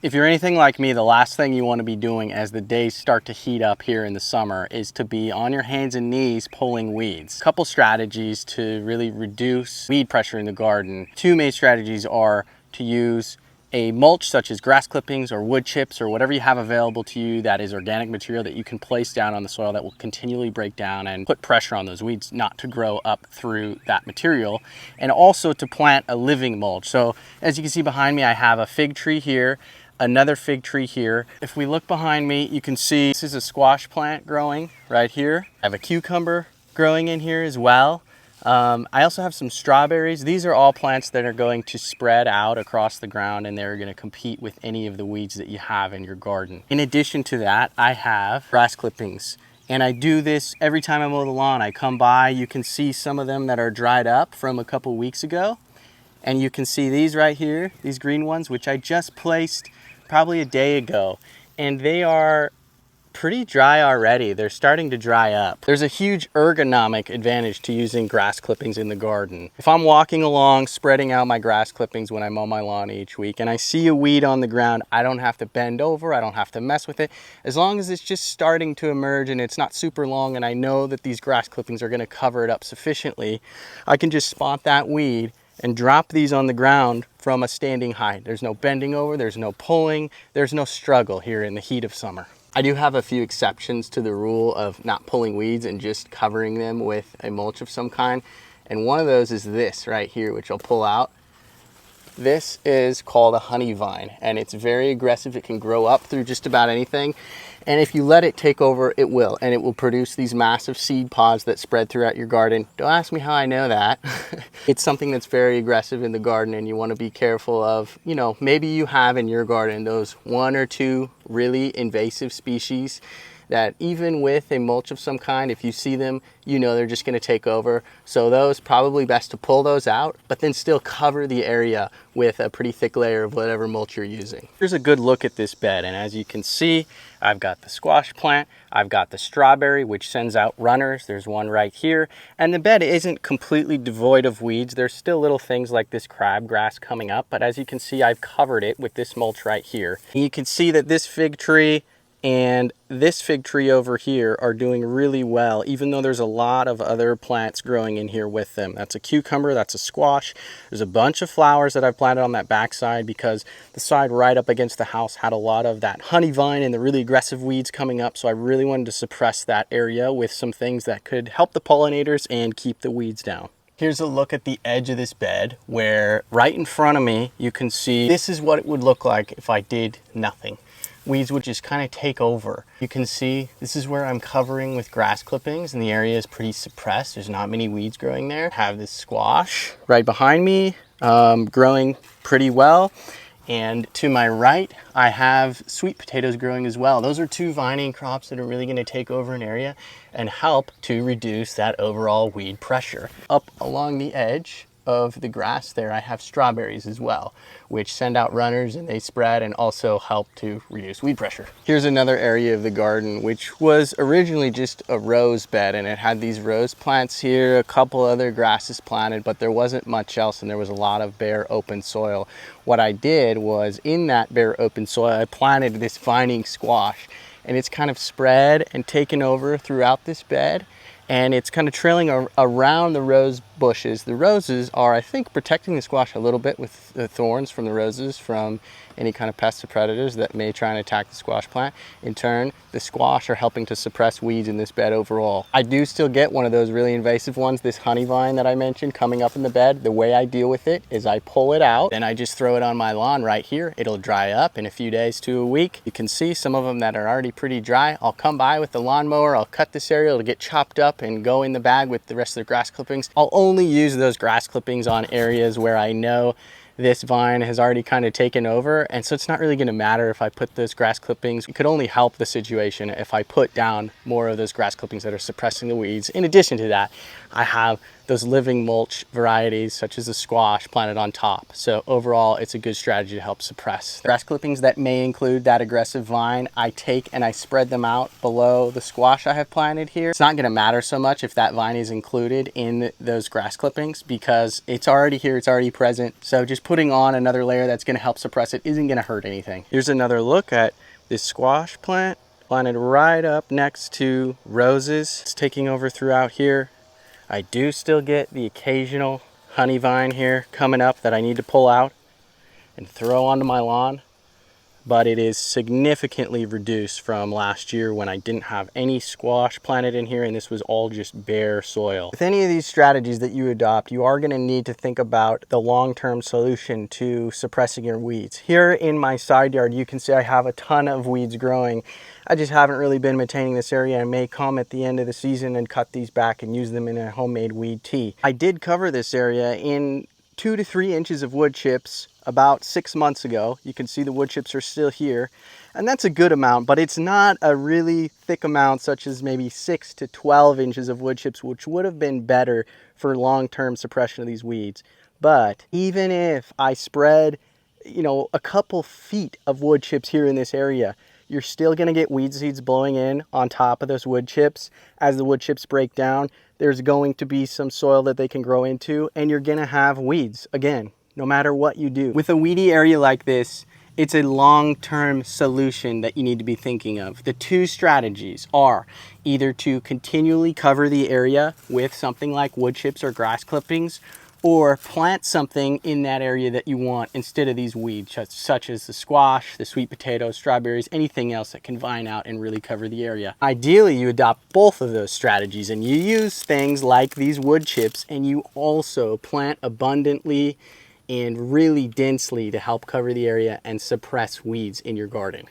If you're anything like me, the last thing you want to be doing as the days start to heat up here in the summer is to be on your hands and knees pulling weeds. A couple strategies to really reduce weed pressure in the garden. Two main strategies are to use a mulch such as grass clippings or wood chips or whatever you have available to you that is organic material that you can place down on the soil that will continually break down and put pressure on those weeds not to grow up through that material, and also to plant a living mulch. So as you can see behind me, I have a fig tree here, another fig tree here. If we look behind me, you can see this is a squash plant growing right here. I have a cucumber growing in here as well. I also have some strawberries. These are all plants that are going to spread out across the ground, and they're going to compete with any of the weeds that you have in your garden. In addition to that, I have grass clippings, and I do this every time I mow the lawn. I come by, you can see some of them that are dried up from a couple weeks ago, and you can see these right here, these green ones, which I just placed probably a day ago, and they are pretty dry already. They're starting to dry up. There's a huge ergonomic advantage to using grass clippings in the garden. If I'm walking along, spreading out my grass clippings when I mow my lawn each week, and I see a weed on the ground, I don't have to bend over, I don't have to mess with it. As long as it's just starting to emerge and it's not super long, and I know that these grass clippings are gonna cover it up sufficiently, I can just spot that weed and drop these on the ground from a standing height. There's no bending over, there's no pulling, there's no struggle here in the heat of summer. I do have a few exceptions to the rule of not pulling weeds and just covering them with a mulch of some kind. And one of those is this right here, which I'll pull out. This is called a honey vine, and it's very aggressive. It can grow up through just about anything. And if you let it take over, it will. And it will produce these massive seed pods that spread throughout your garden. Don't ask me how I know that. It's something that's very aggressive in the garden, and you want to be careful of, you know, maybe you have in your garden those one or two really invasive species that even with a mulch of some kind, if you see them, you know they're just going to take over. So those probably best to pull those out, but then still cover the area with a pretty thick layer of whatever mulch you're using. Here's a good look at this bed, and as you can see, I've got the squash plant, I've got the strawberry, which sends out runners. There's one right here, and the bed isn't completely devoid of weeds. There's still little things like this crabgrass coming up, but as you can see, I've covered it with this mulch right here. And you can see that this fig tree and this fig tree over here are doing really well, even though there's a lot of other plants growing in here with them. That's a cucumber, that's a squash. There's a bunch of flowers that I've planted on that backside because the side right up against the house had a lot of that honey vine and the really aggressive weeds coming up. So I really wanted to suppress that area with some things that could help the pollinators and keep the weeds down. Here's a look at the edge of this bed where right in front of me, you can see this is what it would look like if I did nothing. Weeds would just kind of take over. You can see this is where I'm covering with grass clippings, and the area is pretty suppressed. There's not many weeds growing there. I have this squash right behind me, growing pretty well. And to my right, I have sweet potatoes growing as well. Those are two vining crops that are really going to take over an area and help to reduce that overall weed pressure. Up along the edge of the grass there, I have strawberries as well, which send out runners and they spread and also help to reduce weed pressure. Here's another area of the garden, which was originally just a rose bed, and it had these rose plants here, a couple other grasses planted, but there wasn't much else, and there was a lot of bare open soil. What I did was in that bare open soil, I planted this vining squash, and it's kind of spread and taken over throughout this bed. And it's kind of trailing around the rose bushes. The roses are, I think, protecting the squash a little bit with the thorns from the roses from any kind of pests or predators that may try and attack the squash plant. In turn, the squash are helping to suppress weeds in this bed overall. I do still get one of those really invasive ones, this honey vine that I mentioned, coming up in the bed. The way I deal with it is I pull it out, then I just throw it on my lawn right here. It'll dry up in a few days to a week. You can see some of them that are already pretty dry. I'll come by with the lawnmower, I'll cut this area, it'll get chopped up and go in the bag with the rest of the grass clippings. I'll only use those grass clippings on areas where I know this vine has already kind of taken over, and so it's not really going to matter if I put those grass clippings. It could only help the situation if I put down more of those grass clippings that are suppressing the weeds. In addition to that, I have those living mulch varieties such as the squash planted on top. So overall, it's a good strategy to help suppress. Grass clippings that may include that aggressive vine, I take and I spread them out below the squash I have planted here. It's not gonna matter so much if that vine is included in those grass clippings because it's already here, it's already present. So just putting on another layer that's gonna help suppress it isn't gonna hurt anything. Here's another look at this squash plant planted right up next to roses. It's taking over throughout here. I do still get the occasional honey vine here coming up that I need to pull out and throw onto my lawn, but it is significantly reduced from last year when I didn't have any squash planted in here and this was all just bare soil. With any of these strategies that you adopt, you are going to need to think about the long-term solution to suppressing your weeds. Here in my side yard, you can see I have a ton of weeds growing. I just haven't really been maintaining this area. I may come at the end of the season and cut these back and use them in a homemade weed tea. I did cover this area in 2 to 3 inches of wood chips about 6 months ago. You can see the wood chips are still here, and that's a good amount, but it's not a really thick amount such as maybe 6 to 12 inches of wood chips, which would have been better for long-term suppression of these weeds. But even if I spread, a couple feet of wood chips here in this area, you're still going to get weed seeds blowing in on top of those wood chips. As the wood chips break down, there's going to be some soil that they can grow into, and you're going to have weeds again, no matter what you do. With a weedy area like this, it's a long-term solution that you need to be thinking of. The two strategies are either to continually cover the area with something like wood chips or grass clippings, or plant something in that area that you want instead of these weeds, such as the squash, the sweet potatoes, strawberries, anything else that can vine out and really cover the area. Ideally, you adopt both of those strategies and you use things like these wood chips, and you also plant abundantly and really densely to help cover the area and suppress weeds in your garden.